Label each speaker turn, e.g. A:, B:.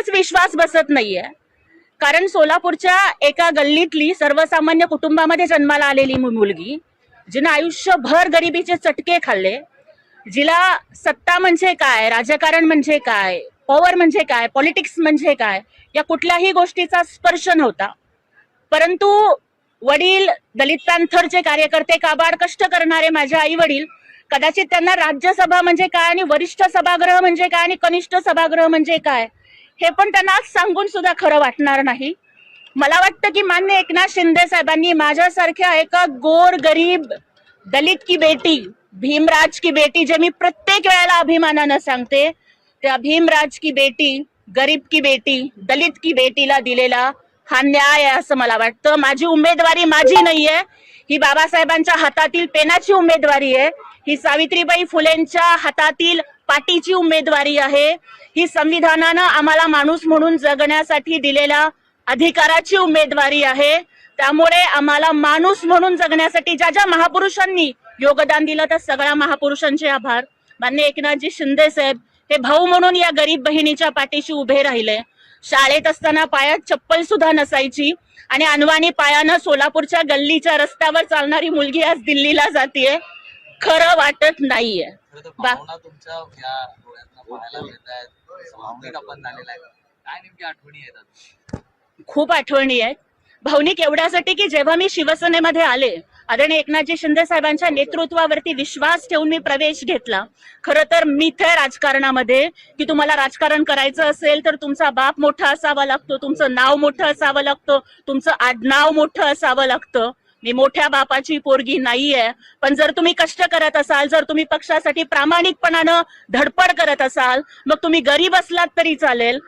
A: खरंच विश्वास बसत नाहीये. कारण सोलापूरच्या एका गल्लीतली सर्वसामान्य कुटुंबामध्ये जन्माला आलेली मुलगी, जिनं आयुष्यभर गरिबीचे चटके खाल्ले, जिला सत्ता म्हणजे काय, राजकारण म्हणजे काय, पॉवर म्हणजे काय, पॉलिटिक्स म्हणजे काय, या कुठल्याही गोष्टीचा स्पर्श नव्हता. परंतु वडील दलित पॅंथरचे कार्यकर्ते, काबाड कष्ट करणारे माझे आई वडील, कदाचित त्यांना राज्यसभा म्हणजे काय आणि वरिष्ठ सभागृह म्हणजे काय आणि कनिष्ठ सभागृह म्हणजे काय हे पण त्यांना सांगून सुद्धा खरं वाटणार नाही. मला वाटतं की माननीय एकनाथ शिंदे साहेबांनी माझ्यासारख्या एका गोर गरीब दलित की बेटी, भीमराज की बेटी, जे मी प्रत्येक वेळेला अभिमानानं सांगते, त्या भीमराज की बेटी, गरीब की बेटी, दलित की बेटीला दिलेला हा न्याय आहे असं मला वाटतं. माझी उमेदवारी माझी नाहीये, ही बाबासाहेबांच्या हातातील पेनाची उमेदवारी आहे, ही सावित्रीबाई फुलेंच्या हातातील पाटीची उमेदवारी आहे, ही संविधानानं आम्हाला माणूस म्हणून जगण्यासाठी दिलेल्या अधिकाराची उमेदवारी आहे. त्यामुळे आम्हाला माणूस म्हणून जगण्यासाठी ज्या ज्या महापुरुषांनी योगदान दिलं त्या सगळ्या महापुरुषांचे आभार. माननीय एकनाथजी शिंदे साहेब हे भाऊ म्हणून या गरीब बहिणीच्या पाठीशी उभे राहिले. शाळेत असताना पायात चप्पल सुद्धा नसायची आणि अनवाणी पायानं सोलापूरच्या गल्लीच्या रस्त्यावर चालणारी मुलगी आज दिल्लीला जातीये. खरं वाटत नाहीये. खूप आठवणी आहेत. भावनिक एवढ्यासाठी की जेव्हा मी शिवसेनेमध्ये आले, आदरणीय एकनाथजी शिंदे साहेबांच्या नेतृत्वावरती विश्वास ठेवून मी प्रवेश घेतला. खरं तर मिथ आहे राजकारणामध्ये की तुम्हाला राजकारण करायचं असेल तर तुमचा बाप मोठा असावा लागतो, तुमचं नाव मोठं असावं लागतं, तुमचं आडनाव मोठं असावं लागतं. मी मोठ्या बापाची पोरगी नाहीये, पण जर तुम्ही कष्ट करत असाल, जर तुम्ही पक्षासाठी प्रामाणिकपणानं धडपड करत असाल, मग तुम्ही गरीब असलात तरी चालेल,